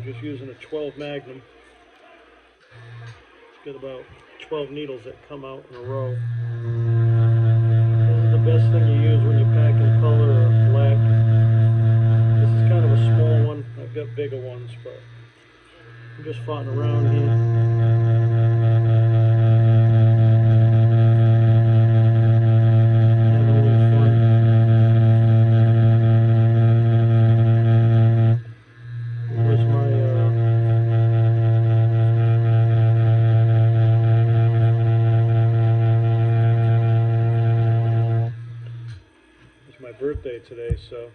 I'm just using a 12 Magnum. It's got about 12 needles that come out in a row. This is the best thing to use when you're packing color or black. This is kind of a small one. I've got bigger ones, but I'm just farting around here. Birthday today, so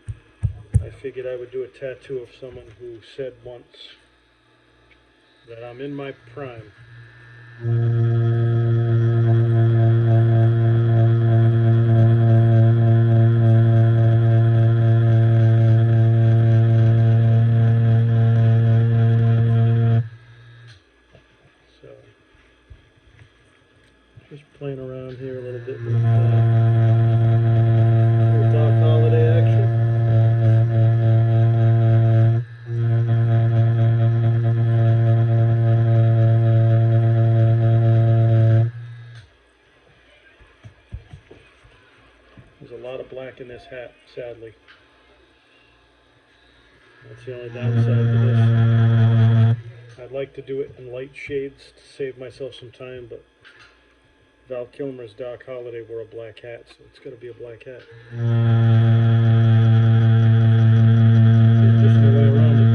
I figured I would do a tattoo of someone who said once that I'm in my prime. So just playing around here a little bit with Doc Holliday action. There's a lot of black in this hat, sadly. That's the only downside to this. I'd like to do it in light shades to save myself some time, but Val Kilmer's Doc Holliday wore a black hat, so it's got to be a black hat. There's just no way around it.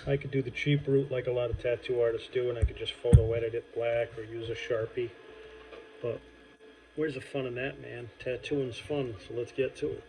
I could do the cheap route like a lot of tattoo artists do, and I could just photo edit it black or use a Sharpie, but where's the fun in that, man? Tattooing's fun, so let's get to it.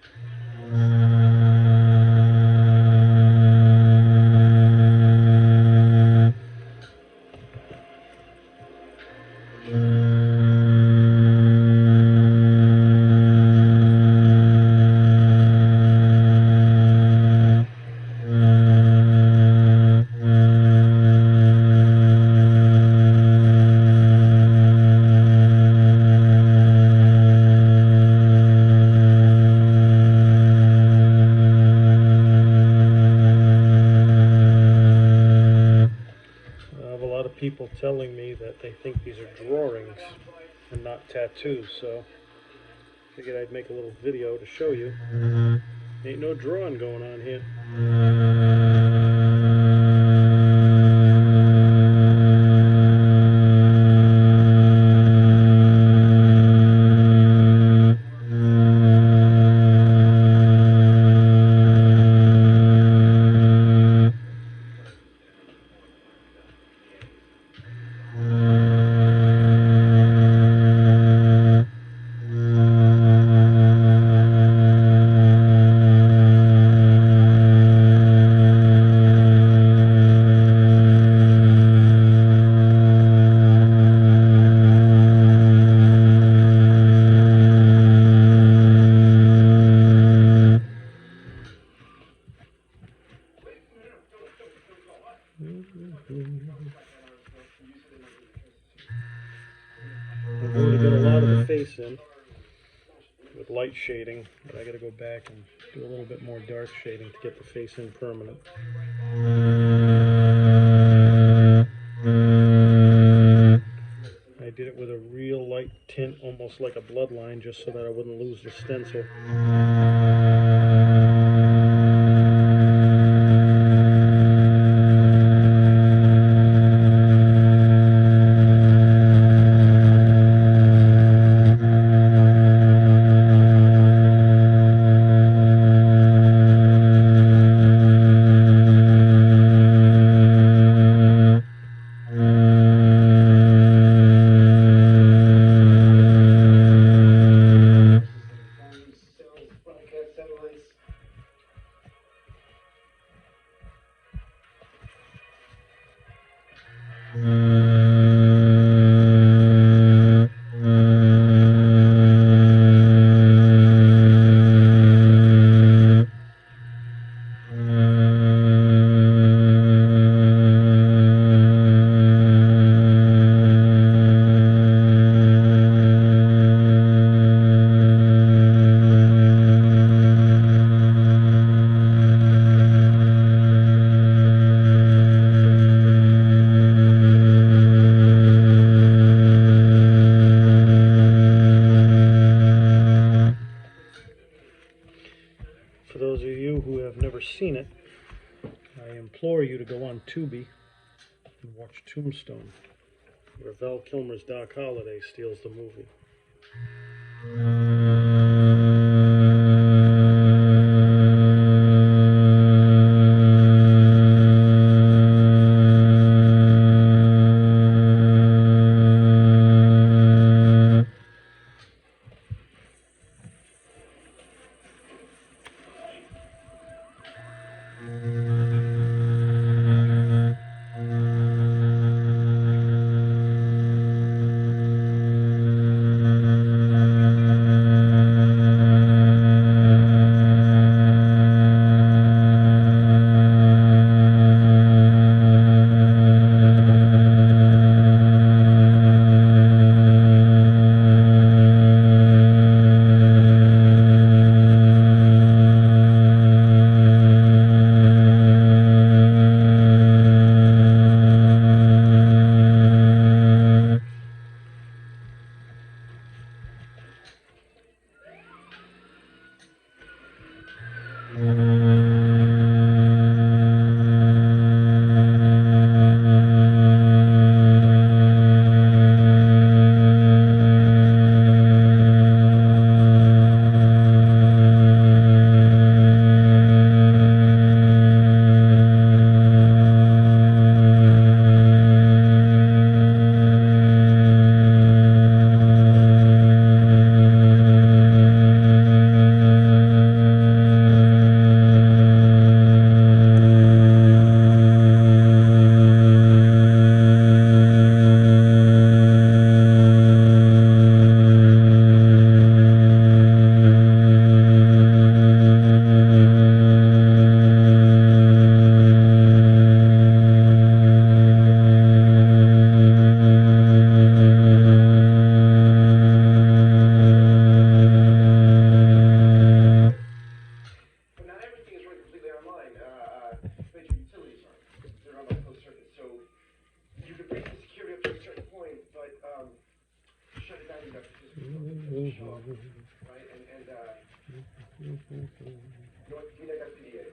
People telling me that they think these are drawings and not tattoos, so I figured I'd make a little video to show you. Ain't no drawing going on here. I've already got a lot of the face in with light shading, but I got to go back and do a little bit more dark shading to get the face in permanent. I did it with a real light tint, almost like a bloodline, just so that I wouldn't lose the stencil. seen it, I implore you to go on Tubi and watch Tombstone, where Val Kilmer's Doc Holliday steals the movie.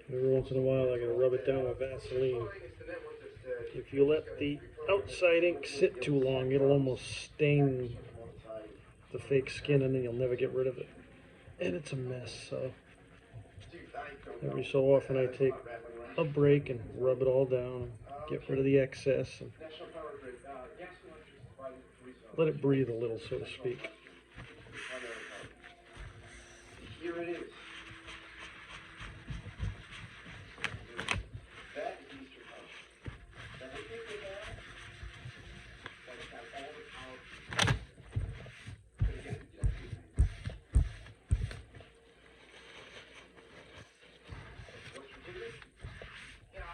Every once in a while I gotta rub it down with Vaseline. If you let the outside ink sit too long, it'll almost stain the fake skin and then you'll never get rid of it. And it's a mess, so every so often I take a break and rub it all down, get rid of the excess, and let it breathe a little, so to speak. Here it is. That is Easter Punch. Now the thing with that's got all the power. But again, what's ridiculous? You know, I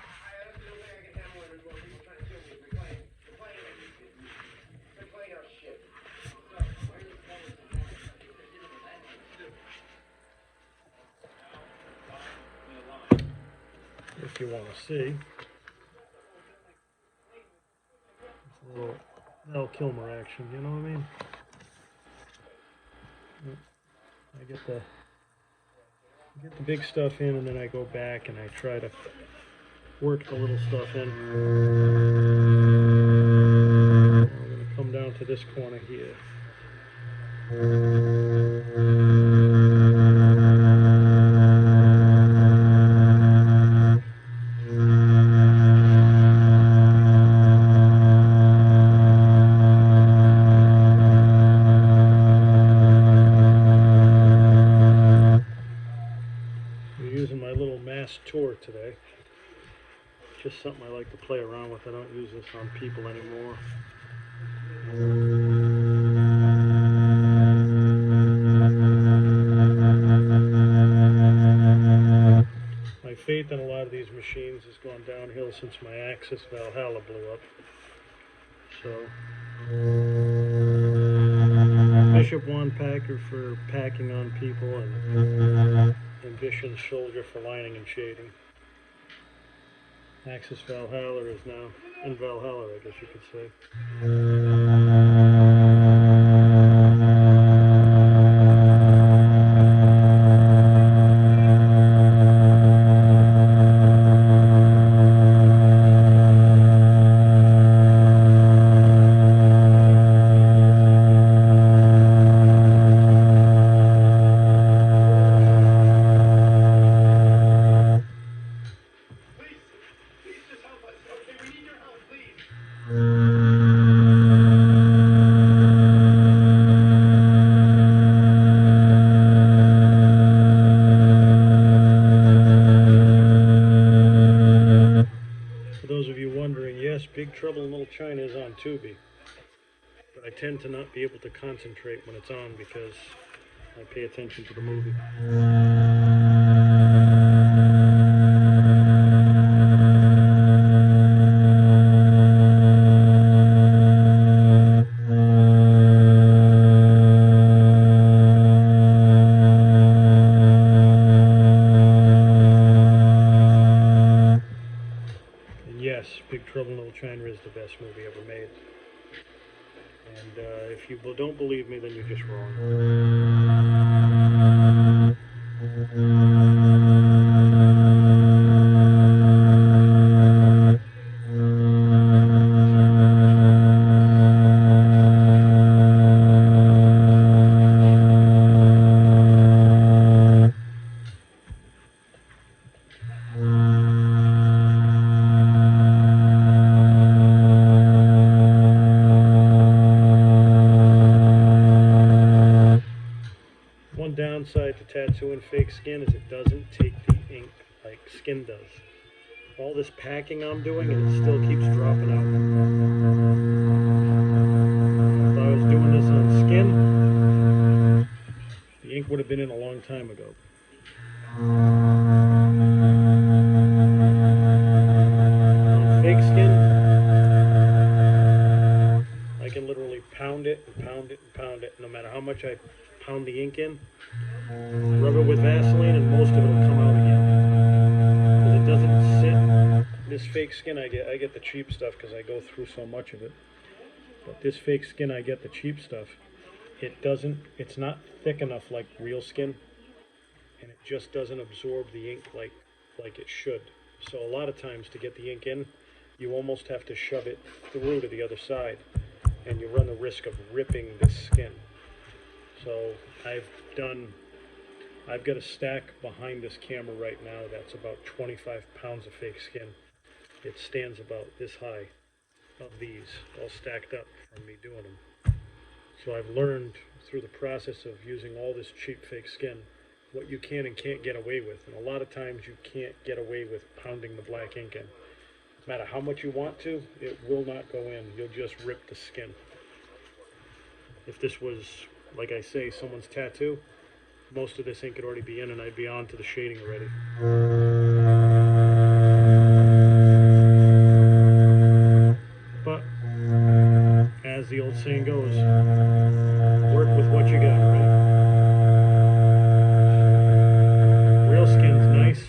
don't think I can handle it anymore. People trying to kill me. They're playing our shit. If you want to see. It's a little Val Kilmer action, you know what I mean? I get the big stuff in, and then I go back and I try to work the little stuff in. I'm going to come down to this corner here. Using my little Mast Tour today. Just something I like to play around with. I don't use this on people anymore. My faith in a lot of these machines has gone downhill since my Axis Valhalla blew up. So, Bishop Wand Packer for packing on people, and Ambition Soldier for lining and shading. Axis Valhalla is now in Valhalla, I guess you could say. Big Trouble in Little China is on Tubi, but I tend to not be able to concentrate when it's on because I pay attention to the movie. Yes, Big Trouble in Little China is the best movie ever made. And if you don't believe me, then you're just wrong. One downside to tattooing fake skin is it doesn't take the ink like skin does. All this packing I'm doing and it still keeps dropping out. If I was doing this on skin, the ink would have been in a long time ago. On fake skin, I can literally pound it and pound it and pound it. No matter how much I pound the ink in, rub it with Vaseline, and most of it will come out again. Because it doesn't sit. This fake skin I get the cheap stuff because I go through so much of it. But this fake skin I get the cheap stuff. It's not thick enough like real skin, and it just doesn't absorb the ink like it should. So a lot of times to get the ink in, you almost have to shove it through to the other side, and you run the risk of ripping this skin. So I've got a stack behind this camera right now that's about 25 pounds of fake skin. It stands about this high of these, all stacked up from me doing them. So I've learned through the process of using all this cheap fake skin what you can and can't get away with. And a lot of times you can't get away with pounding the black ink in. No matter how much you want to, it will not go in. You'll just rip the skin. If this was, like I say, someone's tattoo, most of this ink could already be in and I'd be on to the shading already. But, as the old saying goes, work with what you got, right? Real skin's nice,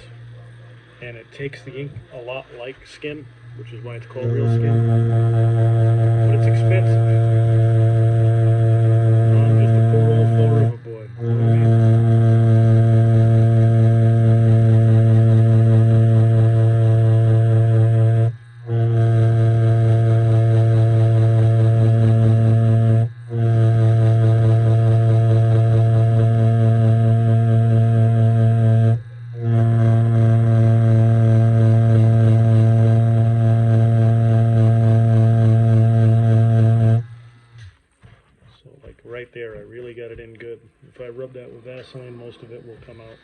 and it takes the ink a lot like skin, which is why it's called real skin. But it's expensive. I'm just a poor old Fall River boy. You know what I mean? Right there, I really got it in good. If I rub that with Vaseline, most of it will come out.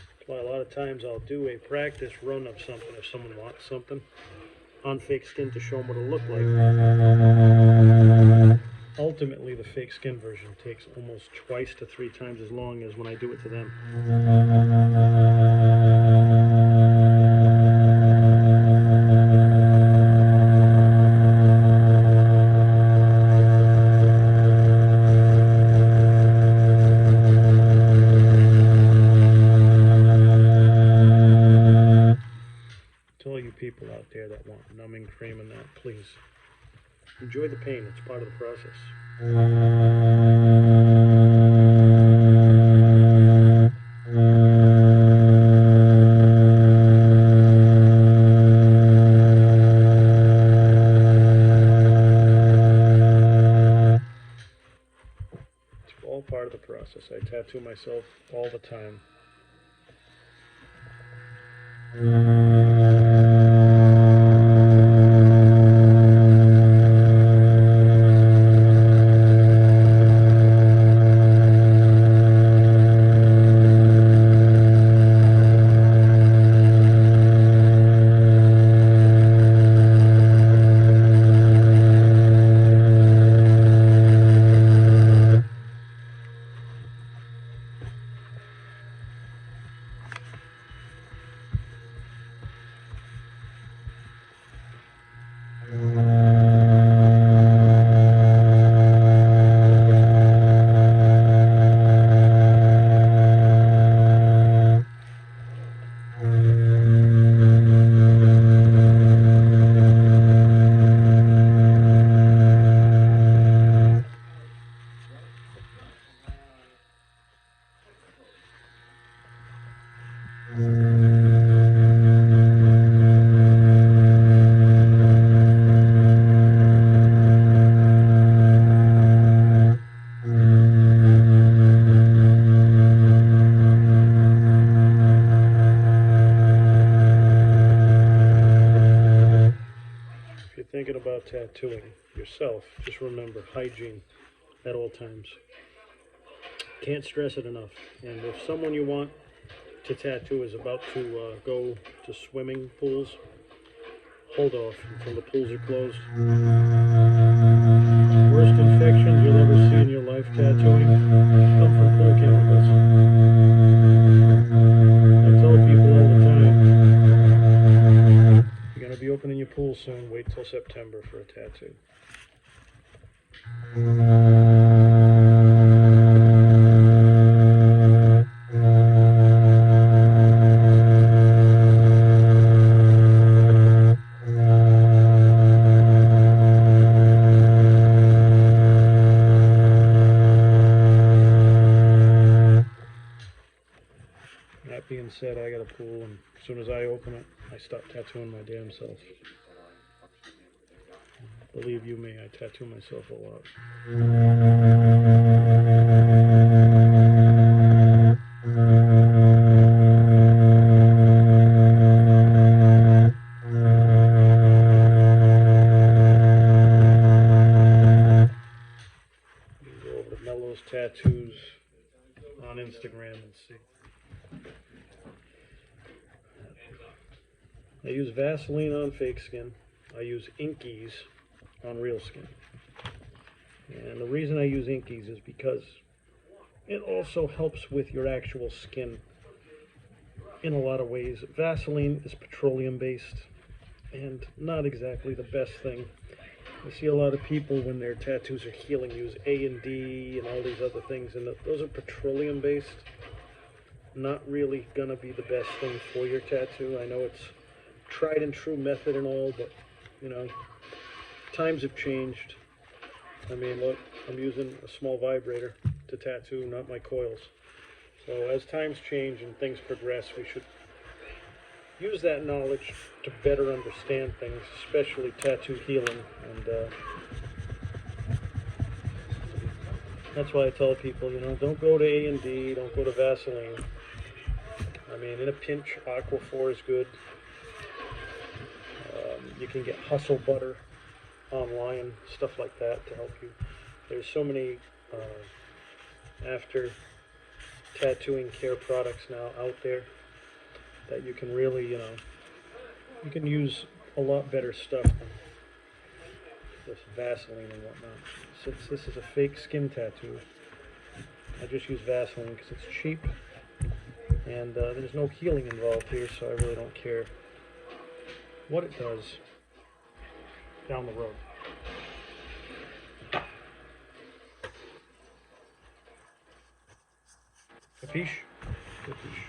That's why a lot of times I'll do a practice run of something if someone wants something on fake skin to show them what it'll look like. Ultimately, the fake skin version takes almost twice to 3 times as long as when I do it to them. To all you people out there that want numbing cream and that, please. Enjoy the pain, it's part of the process. It's all part of the process. I tattoo myself all the time. thinking about tattooing yourself, just remember hygiene at all times. Can't stress it enough. And if someone you want to tattoo is about to go to swimming pools, hold off until the pools are closed. Worst infections you'll ever see in your life tattooing come from pool chemicals. I tell people all the time, you're going to be opening your pool soon, wait till September for a tattoo. That being said, I got a pool, and as soon as I open it, I stop tattooing my damn self. Believe you me, I tattoo myself a lot. You can go over to Mello's Tattoos on Instagram and see. I use Vaseline on fake skin. I use Inkies on real skin. And the reason I use Inkies is because it also helps with your actual skin in a lot of ways. Vaseline is petroleum based and not exactly the best thing. I see a lot of people when their tattoos are healing use A&D and all these other things, and those are petroleum based. Not really gonna be the best thing for your tattoo. I know it's tried and true method and all, but you know, times have changed. I mean, look, I'm using a small vibrator to tattoo, not my coils. So as times change and things progress, we should use that knowledge to better understand things, especially tattoo healing. And that's why I tell people, you know, don't go to A&D, don't go to Vaseline. I mean, in a pinch, Aquaphor is good. You can get Hustle Butter online, stuff like that to help you. There's so many after tattooing care products now out there that you can really, you know, you can use a lot better stuff than this Vaseline and whatnot. Since this is a fake skin tattoo, I just use Vaseline because it's cheap and there's no healing involved here, so I really don't care what it does down the road. Capiche? Capiche.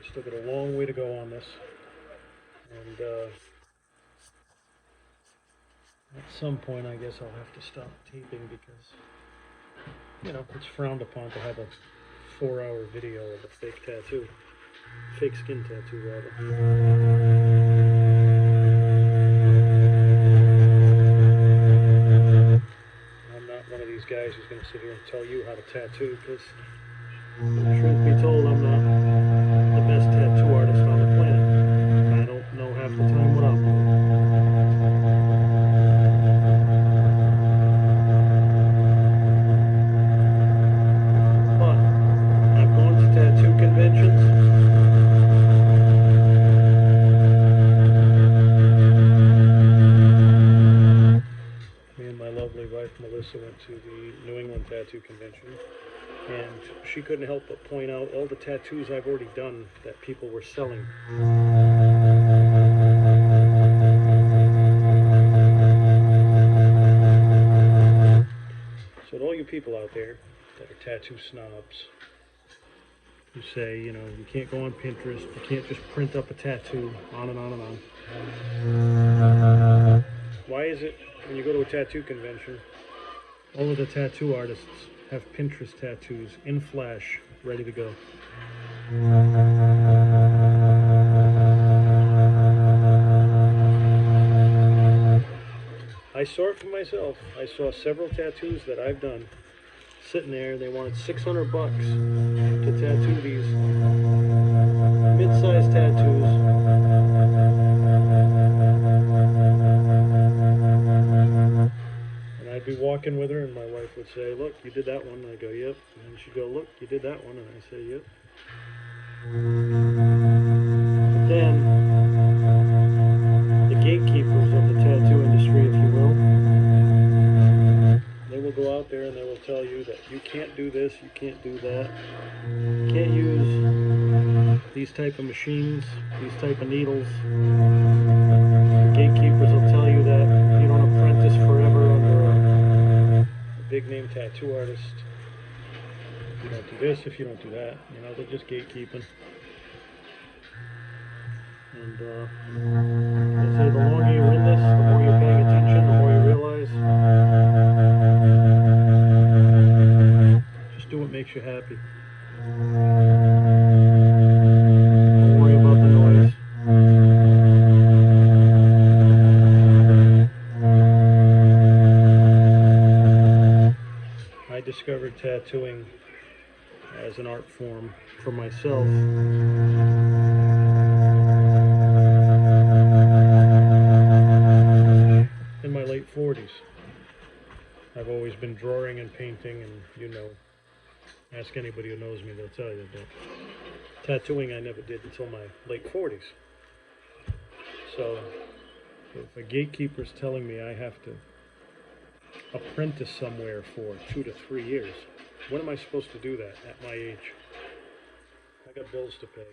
Still got a long way to go on this, and at some point I guess I'll have to stop taping because, you know, it's frowned upon to have a 4-hour video of a fake tattoo. Fake skin tattoo, rather. I'm not one of these guys who's going to sit here and tell you how to tattoo, because, truth be told, I'm not the best tattoo artist on the planet. I don't know half the time what I'm doing. Conventions. Me and my lovely wife Melissa went to the New England Tattoo Convention, and she couldn't help but point out all the tattoos I've already done that people were selling. So to all you people out there that are tattoo snobs, who say, you know, you can't go on Pinterest, you can't just print up a tattoo, on and on and on. Why is it when you go to a tattoo convention, all of the tattoo artists have Pinterest tattoos in Flash, ready to go? I saw it for myself. I saw several tattoos that I've done sitting there. They wanted $600 to tattoo these mid-sized tattoos. And I'd be walking with her, and my wife would say, "Look, you did that one." And I'd go, "Yep." And she'd go, "Look, you did that one." And I say, "Yep." But then, the gatekeepers of the tattoo industry, if you will, they will go out there and they will tell you that you can't do this, you can't do that, you can't use these type of machines, these type of needles. The gatekeepers will tell you that if you don't apprentice forever under a big name tattoo artist, if you don't do this, if you don't do that, you know, they're just gatekeeping. And they say the longer you're in this, the more you're paying attention, the more you realize. Just do what makes you happy. Don't worry about the noise. I discovered tattooing as an art form for myself in my late 40s. I've always been drawing and painting, and you know, ask anybody who knows me, they'll tell you, but tattooing I never did until my late 40s. So if a gatekeeper's telling me I have to apprentice somewhere for 2 to 3 years, when am I supposed to do that at my age? I got bills to pay.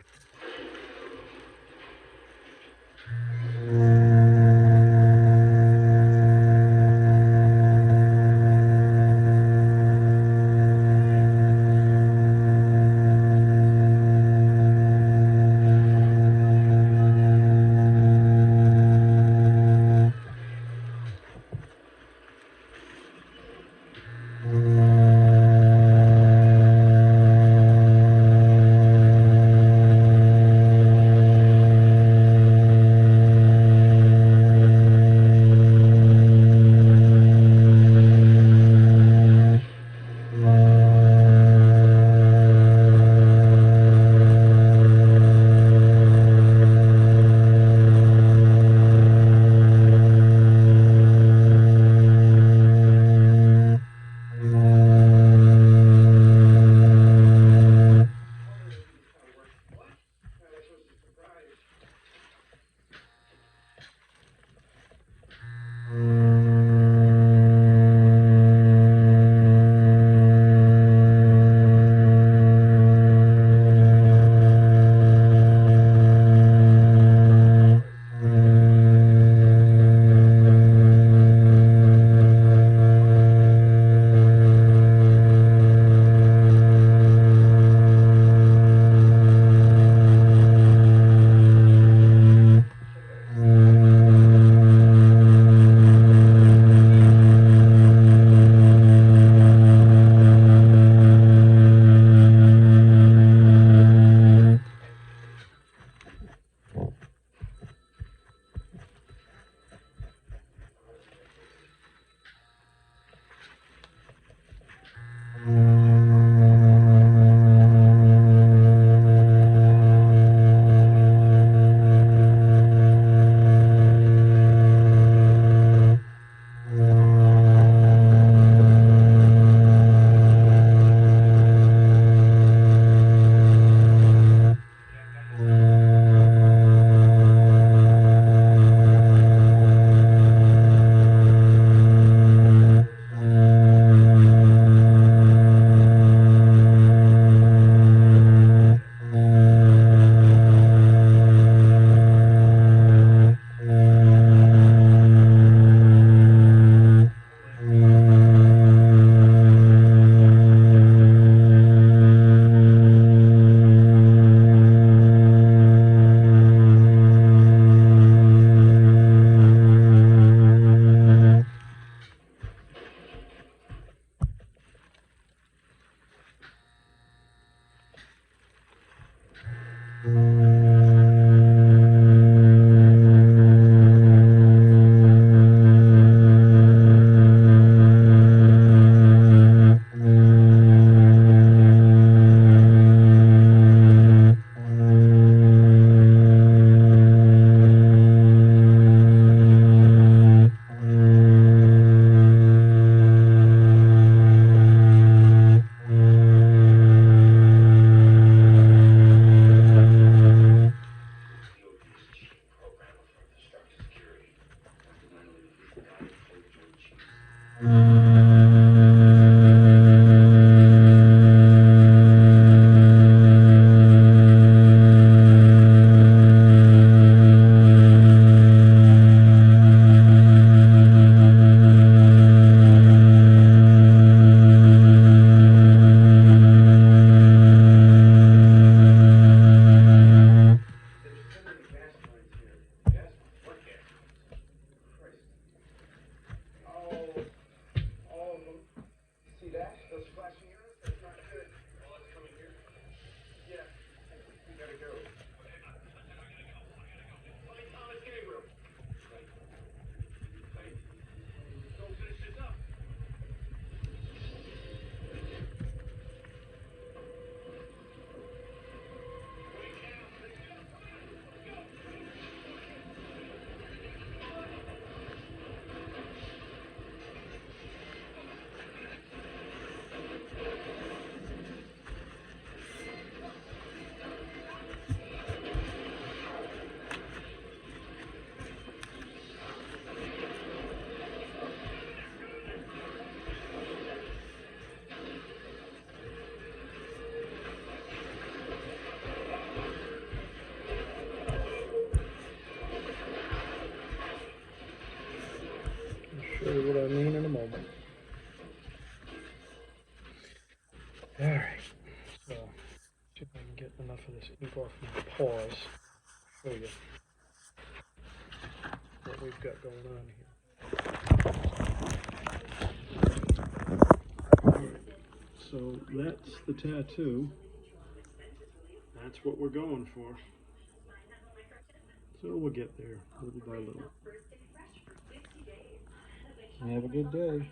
Alright, so see if I can get enough of this ink off my paws. Show you what we've got going on here. Alright, so that's the tattoo. That's what we're going for. So we'll get there little by little. Have a good day.